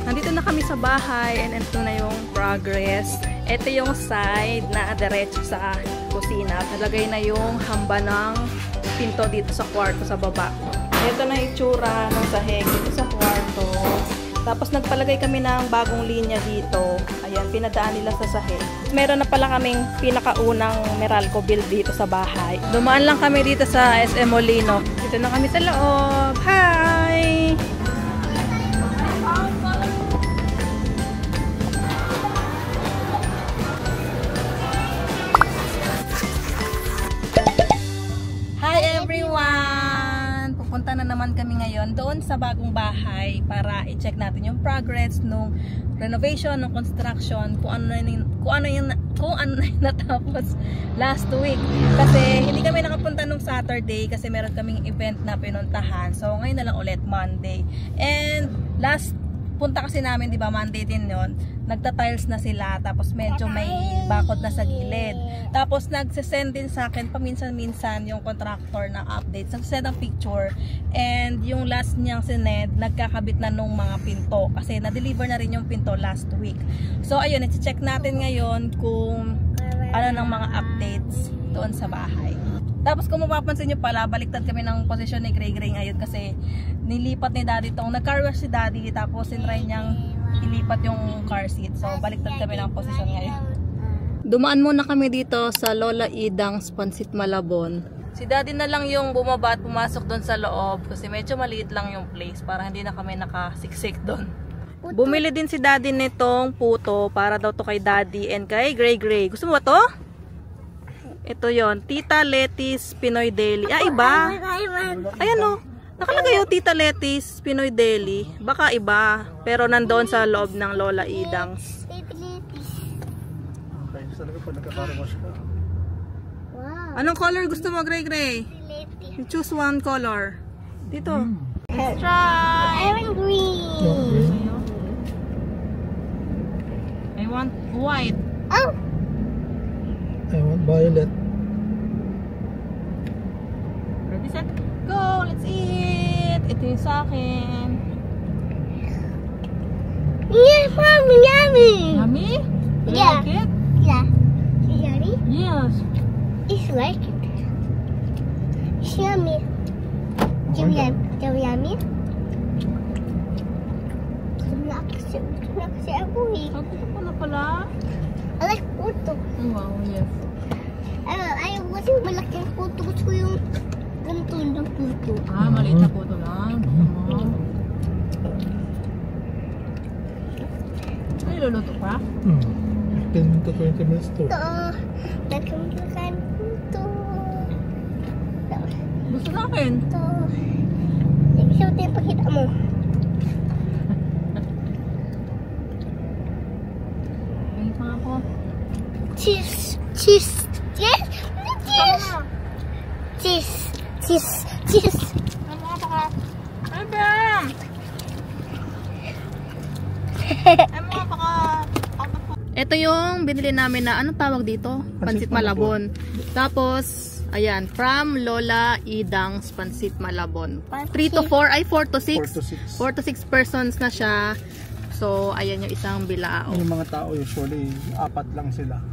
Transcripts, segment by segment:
Nandito na kami sa bahay and ito na yung progress. Ito yung side na diretso sa kusina. Nalagay na yung hamba ng pinto dito sa kwarto sa baba. Ito na yung itsura ng sahig dito sa kwarto. Tapos nagpalagay kami ng bagong linya dito. Ayan, pinadaan nila sa sahig. Meron na pala kaming pinakaunang Meralco build dito sa bahay. Dumaan lang kami dito sa SM Molino. Dito na kami sa loob. Hi! Hi everyone! Pupunta na naman kami ngayon doon sa bagong bahay para i-check natin yung progress nung renovation, nung construction, kung ano yung natapos last week. Kasi hindi kami nakapunta nung Saturday kasi meron kaming event na pinuntahan. So ngayon na lang ulit Monday. And last punta kasi namin, di ba, Monday din yon, nagta-tiles na sila, tapos medyo may bakod na sa gilid. Tapos nagsisend din sa akin paminsan-minsan yung contractor na updates, nagsisend ang picture, and yung last niyang sined, nagkakabit na nung mga pinto kasi na-deliver na rin yung pinto last week. So ayun, i-check natin ngayon kung ano ng mga updates doon sa bahay. Tapos kung mapapansin nyo pala, baliktad kami ng posisyon ni Gray Gray ngayon kasi nilipat ni Daddy tong, nag-car wash si Daddy, tapos sinry niyang ilipat yung car seat. So baliktad kami ng posisyon ngayon. Dumaan muna kami dito sa Lola Idang's Pansit Malabon. Si Daddy na lang yung bumaba at pumasok doon sa loob kasi medyo maliit lang yung place para hindi na kami nakasiksik doon. Bumili din si Daddy nitong puto para daw to kay Daddy and kay Gray Gray. Gusto mo ba to? Ito yon, Tita Letty's Pinoy Deli. Ah, iba. Ayan o. Nakalagay yung Tita Letty's Pinoy Deli. Baka iba. Pero nandoon sa loob ng Lola Idang's. Anong color gusto mo, Gray Gray? You choose one color. Dito. Let's try. I want green. I want white. Oh. I want violet. Ready, set, go! Let's eat! Ito yung sa akin. Yeah, mommy, yummy. Yummy? You Yeah. like it? Yeah. Is it yummy? Yes. It's like it. It's yummy. Yummy. Gusto na kasi ako eh. Ako ko na pala. I like puto. Wow, yes. Ayaw kasi malaking puto. Gusto ko yung ganito ng puto. Ah, maliit na puto lang. Ay, luluto pa? 10 to 20 minutes to. Ito, nagkamakakan puto. Gusto na akin. Ito. Gusto mo tayo pakita mo. Ay, pa ako. Cheese. Cheese. Cheese. Cheese. Cheese. Cheese. Ano ka pa? Ay, Bam! Ay, mga pa ka. Ito yung binili namin na, anong tawag dito? Pansit Malabon. Tapos, ayan, from Lola Idang's Pansit Malabon. 3 to 4, ay 4 to 6. 4 to 6 persons na siya. So, ayan yung isang bilao. Yung mga tao usually, 4 lang sila.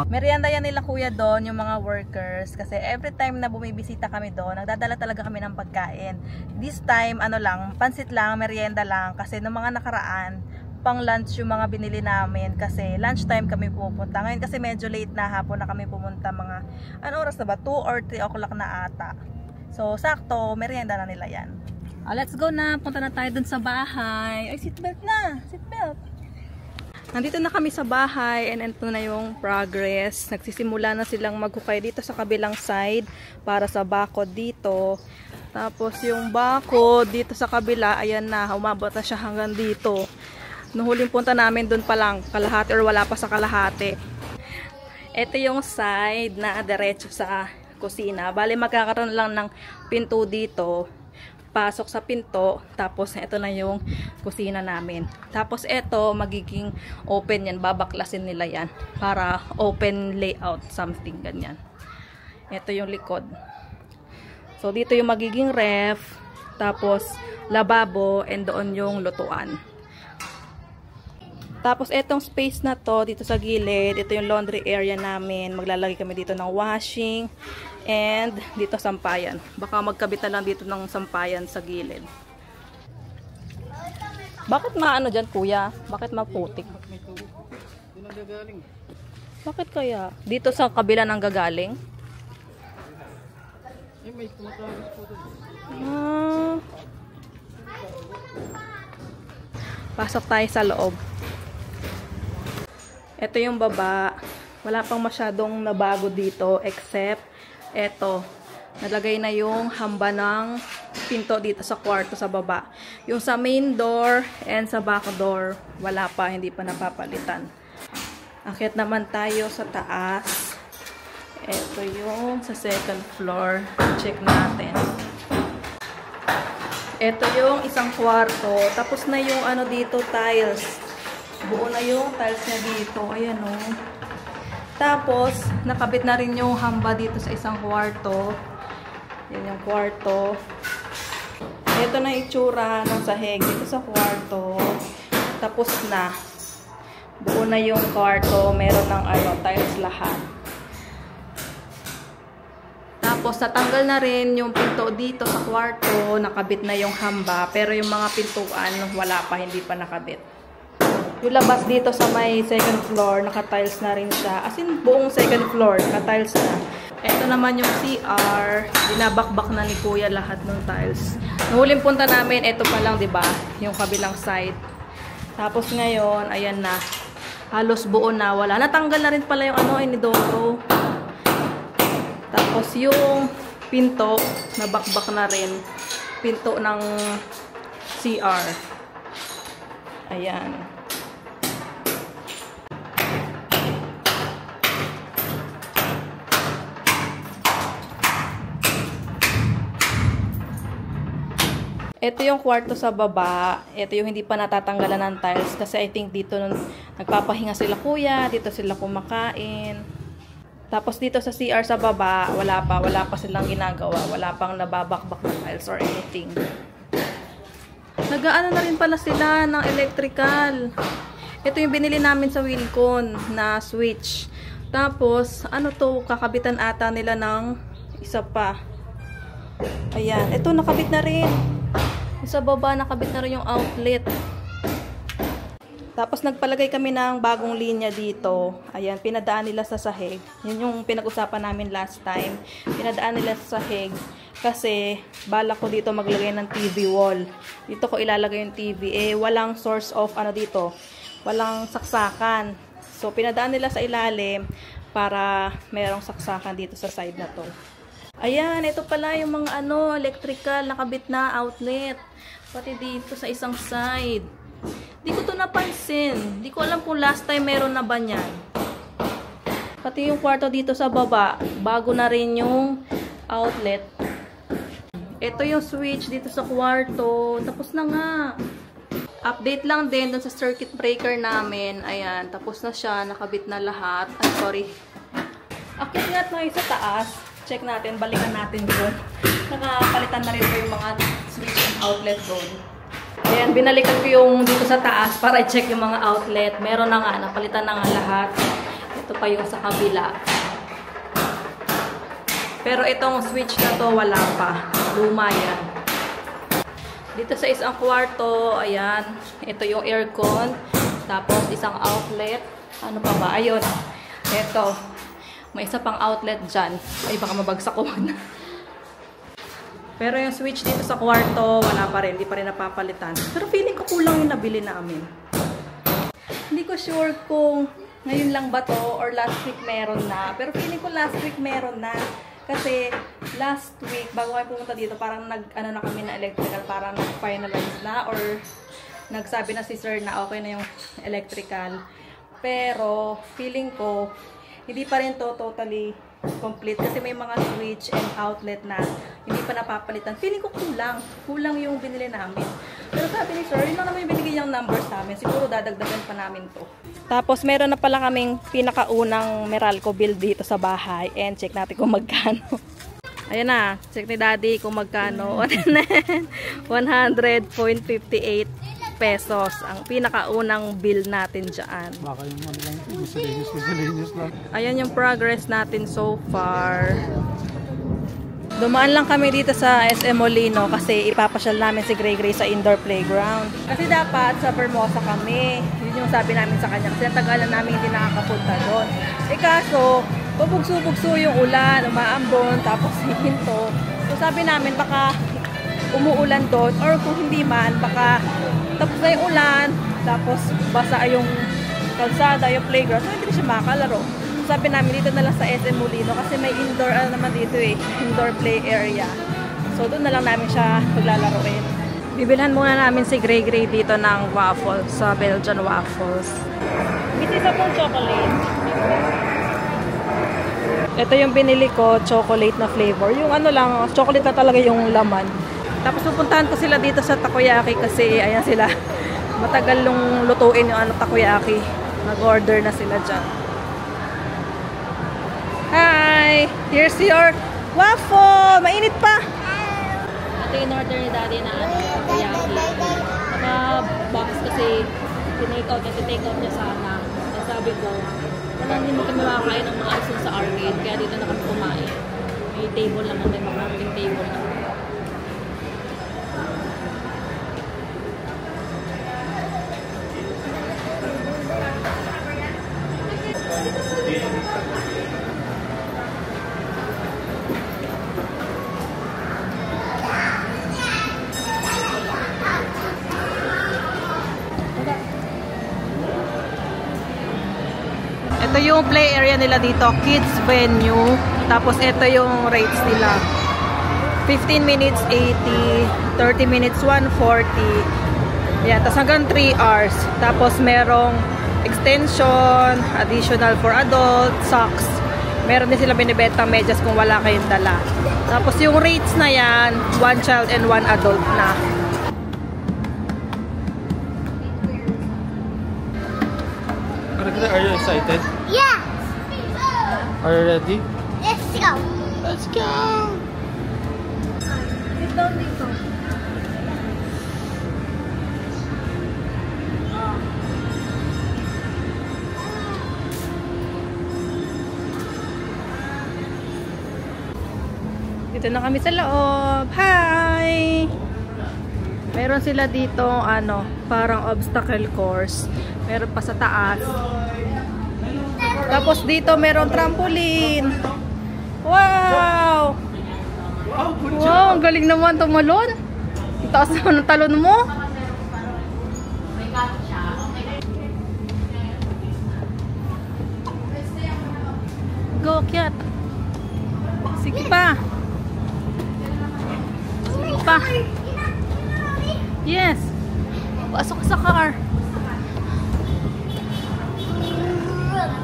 Merienda yan nila kuya doon, yung mga workers. Kasi every time na bumibisita kami doon, nagdadala talaga kami ng pagkain. This time, ano lang, pansit lang, merienda lang. Kasi nung mga nakaraan, pang lunch yung mga binili namin. Kasi lunchtime kami pupunta. Ngayon kasi medyo late na hapon na kami pumunta. Mga, ano oras na ba? 2 or 3 o'clock na ata. So, sakto, merienda na nila yan. Let's go na. Punta na tayo dun sa bahay. Ay, seatbelt na. Seatbelt. Nandito na kami sa bahay and ito na yung progress. Nagsisimula na silang maghukay dito sa kabilang side para sa bakod dito. Tapos yung bakod dito sa kabila, ayan na, umabot na siya hanggang dito. Nung huling punta namin doon pa lang, kalahati or wala pa sa kalahati. Ito yung side na diretso sa kusina. Bali magkakaroon lang ng pinto dito. Pasok sa pinto, tapos ito na yung kusina namin. Tapos ito, magiging open yan, babaklasin nila yan para open layout, something ganyan. Ito yung likod. So dito yung magiging ref, tapos lababo, and doon yung lutuan. Tapos etong space na to, dito sa gilid, ito yung laundry area namin. Maglalagay kami dito ng washing, and dito sampayan. Baka magkabit na lang dito ng sampayan sa gilid. Bakit maano dyan, kuya? Bakit maputik? Bakit kaya? Dito sa kabila ng gagaling? Pasok tayo sa loob. Ito yung baba. Wala pang masyadong nabago dito except eto. Nalagay na yung hamba ng pinto dito sa kwarto sa baba. Yung sa main door and sa back door, wala pa, hindi pa napapalitan. Akyat naman tayo sa taas. Ito yung sa second floor. Check natin. Ito yung isang kwarto. Tapos na yung ano dito, tiles. Buo na yung tiles niya dito. Ayan o. Tapos, nakabit na rin yung hamba dito sa isang kwarto. Yan yung kwarto. Ito na itsura ng sahig dito sa kwarto. Tapos na. Buo na yung kwarto. Meron ng tiles lahat. Tapos, natanggal na rin yung pinto dito sa kwarto. Nakabit na yung hamba. Pero yung mga pintuan, wala pa. Hindi pa nakabit. Yung labas dito sa may second floor, naka-tiles na rin siya. As in, buong second floor, naka-tiles na. Ito naman yung CR. Binabakbak na ni Kuya lahat ng tiles. Nung huling punta namin, ito pa lang, diba? Yung kabilang side. Tapos ngayon, ayan na. Halos buo na. Wala. Natanggal na rin pala yung inidoro. Tapos yung pinto, nabakbak na rin. Pinto ng CR. Ayan. Ito yung kwarto sa baba. Ito yung hindi pa natatanggalan ng tiles. Kasi I think dito nagpapahinga sila kuya. Dito sila kumakain. Tapos dito sa CR sa baba, wala pa silang ginagawa. Wala pang nababakbak na tiles or anything. Nagaano na rin pala sila ng electrical. Ito yung binili namin sa Wilcon na switch. Tapos, kakabitan ata nila ng isa pa. Ayan. Ito, nakabit na rin. Sa baba, nakabit na rin yung outlet. Tapos, nagpalagay kami ng bagong linya dito. Ayan, pinadaan nila sa sahig. Yun yung pinag-usapan namin last time. Pinadaan nila sa sahig. Kasi, balak ko dito maglagay ng TV wall. Dito ko ilalagay yung TV. Walang source of, dito. Walang saksakan. So, pinadaan nila sa ilalim para merong saksakan dito sa side na to. Ayan, ito pala yung mga electrical, nakabit na outlet. Pati dito sa isang side. Di ko to napansin. Di ko alam kung last time meron na ba niyan. Pati yung kwarto dito sa baba, bago na rin yung outlet. Ito yung switch dito sa kwarto. Tapos na nga. Update lang din dun sa circuit breaker namin. Ayan, tapos na siya. Nakabit na lahat. Ay, sorry. Akit nga tayo sa taas. Check natin, balikan natin doon. Nakapalitan na rin po yung mga switch and outlet doon. Ayan, binalikan ko yung dito sa taas para i-check yung mga outlet. Meron na nga, napalitan na nga lahat. Ito pa yung sa kabila. Pero itong switch na to, wala pa. Luma yan. Dito sa isang kwarto, ayan. Ito yung aircon. Tapos isang outlet. Ano pa ba? Ayun. Ito. May isa pang outlet dyan. Ay, baka mabagsak ko na. Pero yung switch dito sa kwarto, wala pa rin. Hindi pa rin napapalitan. Pero feeling ko kulang yung nabili namin. Hindi ko sure kung ngayon lang ba to or last week meron na. Pero feeling ko last week meron na. Kasi last week, bago kayo pumunta dito, parang na kami na electrical. Parang nag-finalize na or nagsabi na si sir na okay na yung electrical. Pero feeling ko, hindi pa rin to totally complete kasi may mga switch and outlet na hindi pa napapalitan. Feeling ko kulang yung binili namin. Pero sabi ni sir, yun lang naman yung binigay yung numbers namin. Siguro dadagdagan pa namin to. Tapos meron na pala kaming pinakaunang Meralco bill dito sa bahay and check natin kung magkano. Ayan na, check ni Daddy kung magkano. 100.58 pesos. Ang pinakaunang bill natin dyan. Baka yung ano lang, miscellaneous lang. Ayan yung progress natin so far. Dumaan lang kami dito sa SM Molino kasi ipapasyal namin si Gray Gray sa indoor playground. Kasi dapat sa Vermosa kami. Yun yung sabi namin sa kanya. Kasi natagalan namin hindi nakakapunta doon. Eh kaso, pabugso-bugso yung ulan, umaambon, tapos hihinto. So sabi namin baka umuulan doon or kung hindi man, baka tapos na yung ulan, tapos basa yung kalsada, yung playground. So hindi siya makakalaro. Sabi namin dito na lang sa SM Molino kasi may indoor naman dito indoor play area. So doon na lang namin siya paglalaroin. Bibilhan muna namin si Gray Gray dito ng waffles sa Belgian Waffles. Ito isa pong chocolate. Ito yung binili ko, chocolate na flavor. Yung ano lang, chocolate na talaga yung laman. Tapos pupuntahan ko sila dito sa takoyaki kasi ayan sila. Matagal nung lutuin yung takoyaki. Nag-order na sila dyan. Hi! Here's your waffle! Mainit pa! Ito yung order ni Daddy na takoyaki. Naka-box kasi tinake out niya sana. At sabi ko, walang hindi kami makakain ng mga asin sa arcade. Kaya dito na kami kumain. May table naman, may maraming table naman. Ito yung play area nila dito, kids venue. Tapos ito yung rates nila. 15 minutes 80, 30 minutes 140. Yan, tapos hanggang 3 hours. Tapos merong extension, additional for adult, socks. Meron din sila binibentang medyas kung wala kayong dala. Tapos yung rates na yan, 1 child and 1 adult na. Are you excited? Yeah. Are you ready? Let's go. Let's go! Sit down dito. Dito na kami sa loob. Hi! Meron sila dito, parang obstacle course. Meron pa sa taas. Tapos dito meron trampoline. Wow! Wow, ang galing naman tumalon. Ang taas naman ng talon mo. Go, Kiat. Sige pa. Sige pa. Yes. Pasok ka sa car.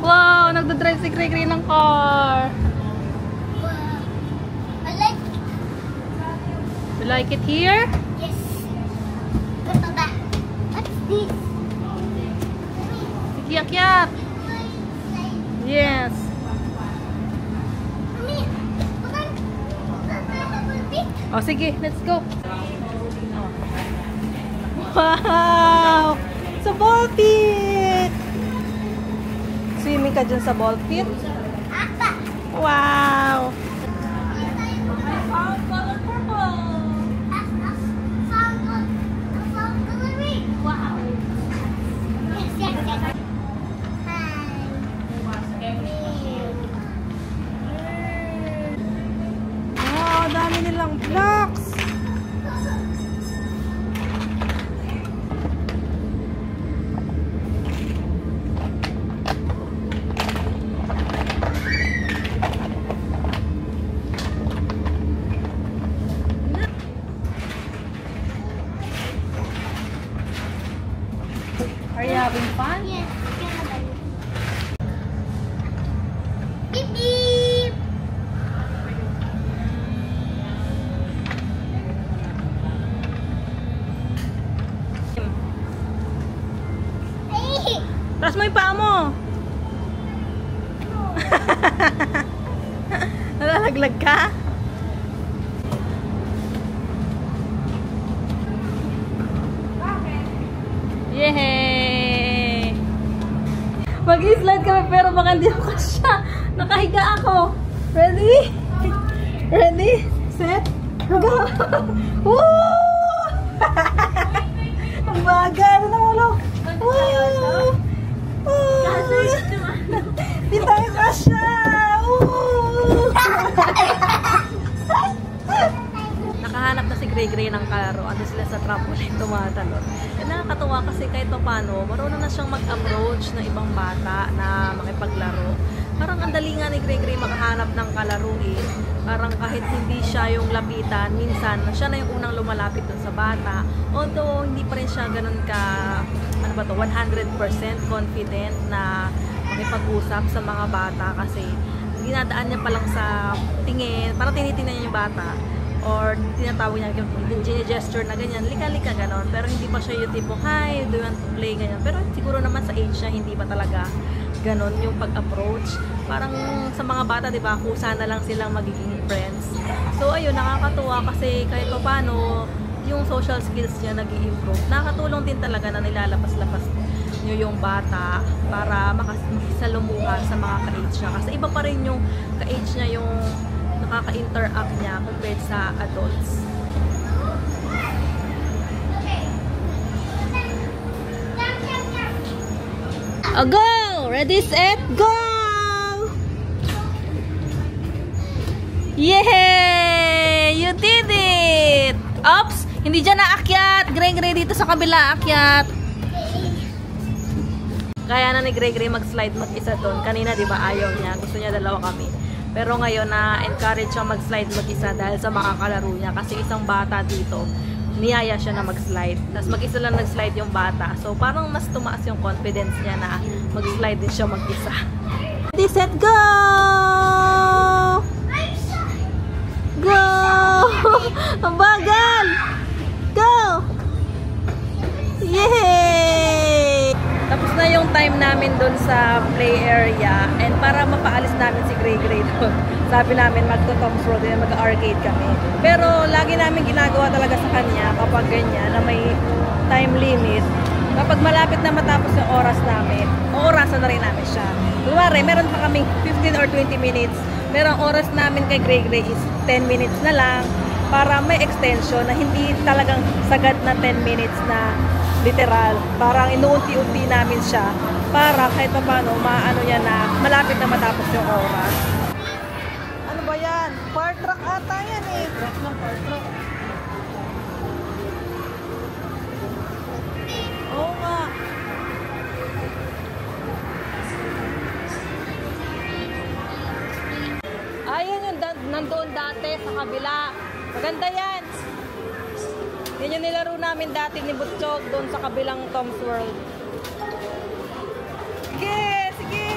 Wow, nagdadrive si Gray Gray ng car. I like. You like it here? Yes. What's that? What's this? Sige, akyat. Yes. Mommy, O, sige, let's go. Wow! Sa ball pit! Swimming ka dyan sa ball pit? Wow! Color purple! Wow. Yes, yes, yes. Wow, dami nilang blocks! Are you having fun? Yes. Beep beep. Hey. Taas mo yung paa mo! Nalalaglag ka? Yay! Mag-slide kami pero baka hindi ako kasya. Nakahiga ako. Ready? Ready? Set? Go! Woo! Ang bagal na ulo. Woo! Di tayo kasya! Woo! Nakahanap na si Gray Gray ng kalaro. Ano sila sa trampoline tumatalon. Nakakatuwa kasi kahit pa paano, marunong na siyang mag-approach ng ibang bata na makipaglaro. Parang ang dali nga ni Gray Gray makahanap ng kalaro eh. Parang kahit hindi siya yung lapitan, minsan siya na yung unang lumalapit dun sa bata. Although hindi pa rin siya ganun ka, 100% confident na makipag-usap sa mga bata kasi dinadaan niya pa lang sa tingin, parang tinitingnan niya yung bata. Or tinatawag niya, gine-gesture na ganyan, lika-lika ganon. Pero hindi pa siya yung tipo, hi, do you want to play, ganyan. Pero siguro naman sa age niya, hindi pa talaga ganon yung pag-approach. Parang sa mga bata, di ba, kusa na lang silang magiging friends. So, ayun, nakakatuwa kasi kahit pa paano, yung social skills niya nag-i-improve. Nakakatulong din talaga na nilalapas-lapas niyo yung bata para makisalamuha sa mga ka-age niya. Kasi iba pa rin yung ka-age niya yung nakaka-interact niya compared sa adults. Go! Ready, set, go! Yay! You did it! Oops! Hindi dyan naakyat! Gray Gray dito sa kabila akyat. Kaya na ni Gray Gray mag-slide mag-isa doon. Kanina di ba ayaw niya. Gusto niya dalawa kami. Pero ngayon na-encourage siya mag-slide mag-isa dahil sa mga kalaro niya. Kasi isang bata dito, niyaya siya na mag-slide. Tapos mag-isa lang nag-slide yung bata. So parang mas tumaas yung confidence niya na mag-slide din siya mag-isa. Ready, set, go! Go! Ang bagal! Go! Yay! Tapos na yung time namin doon sa play area and para mapaalis namin si Gray Gray doon, sabi namin magto-Tom's Road and mag-arcade kami. Pero lagi namin ginagawa talaga sa kanya kapag ganyan na may time limit. Kapag malapit na matapos yung oras namin, orasan na rin namin siya. Kunwari, meron pa kaming 15 or 20 minutes. Pero ang oras namin kay Gray Gray is 10 minutes na lang para may extension na hindi talagang sagad na 10 minutes na literal. Parang inuunti-unti namin siya para kahit pa paano maano niya na malapit na matapos yung oras. Ano ba yan? Fire truck ata yan eh. Truck lang, fire truck. Oo nga. Ayun yung nandoon dati sa kabila. Maganda yan. Yan yung nilaro namin dati ni Butchog doon sa kabilang Tom's World. Sige! Sige!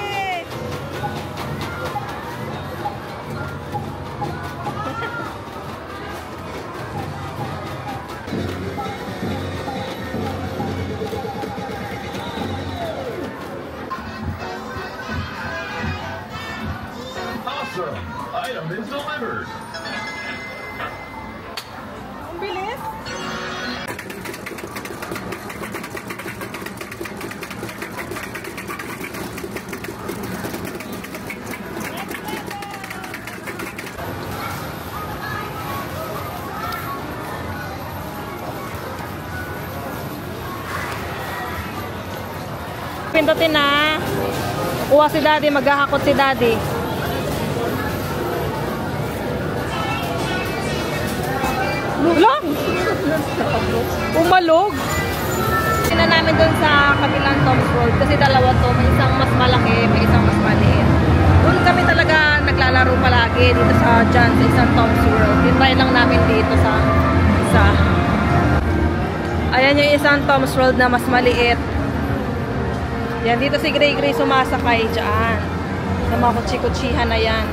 Awesome! Item is delivered! Ang bilis! Pindutin na. Kuha si Daddy, maghahakot si Daddy. Lang! Umalog! Tina namin dun sa kabilang Tom's World kasi dalawa to. May isang mas malaki, may isang mas maliit. Doon kami talaga naglalaro palagi dito sa dyan, sa isang Tom's World. Try lang namin dito sa isa. Ayan yung isang Tom's World na mas maliit. Yan, dito si Gray Gray sumasakay dyan. Sa mga kutsi-kutsihan na yan.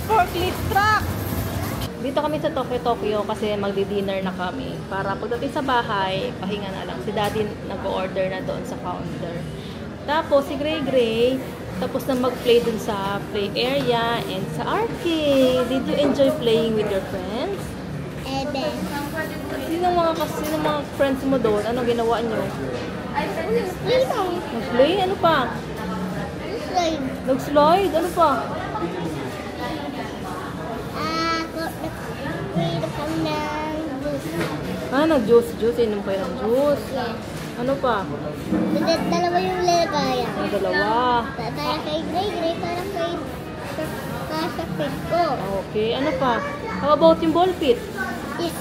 forklift truck. Dito kami sa Tokyo kasi magdi-dinner na kami. Para pagdating sa bahay, pahinga na lang. Si Daddy nag-order na doon sa counter. Tapos si Gray, tapos na mag-play dun sa play area and sa arcade. Did you enjoy playing with your friends? Ebe. Sino mga friends mo doon? Anong ginawa nyo? Nag-play? Ano pa? Slime. Nag-slide? Ano pa? Nag-play kami ng juice. Nag-juice. Inom kayo ng juice. Yes. Ano pa? Dalawa yung lagaya. Ang dalawa. Para kay Gray, para kay sa pet ko. Okay. Ano pa? How about yung ball pit? Yes.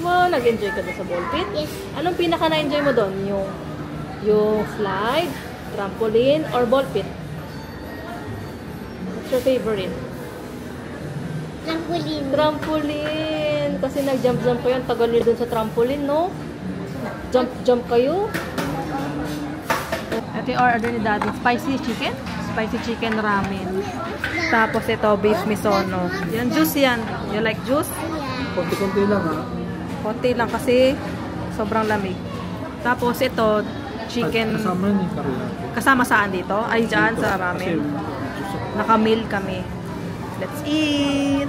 Wow, nag-enjoy ka doon sa ball pit? Yes. Anong pinaka na-enjoy mo doon? Yung slide, trampoline, or ball pit? What's your favorite? Trampoline. Trampoline! Kasi nag-jump kayo. Ang tagal nyo doon sa trampoline, no? Jump kayo. Ito yung order ni Daddy. Spicy chicken? Spicy chicken ramen. Tapos ito, beef misono. Yan, juice yan. You like juice? Konti-konti lang ha. Konti lang kasi sobrang lamig. Tapos ito, chicken. Kasama yun yung teriyaki. Kasama saan dito? Ay, dyan sa ramen. Naka-meal kami. Let's eat!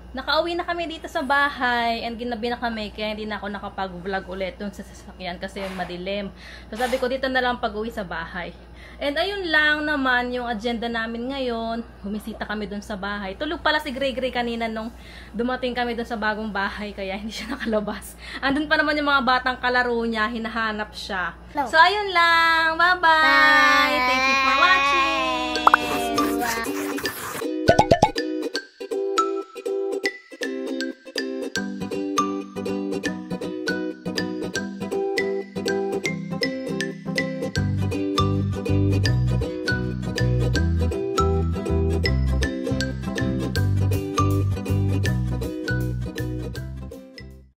Nakauwi na kami dito sa bahay and ginabi na kami kaya hindi na ako nakapag-vlog ulit dun sa sasakyan kasi madilim. So sabi ko dito na lang pag-uwi sa bahay. And ayun lang naman yung agenda namin ngayon. Bumisita kami dun sa bahay. Tulog pala si Gray kanina nung dumating kami dun sa bagong bahay kaya hindi siya nakalabas. Andun pa naman yung mga batang kalaro niya, hinahanap siya. So ayun lang. Bye-bye!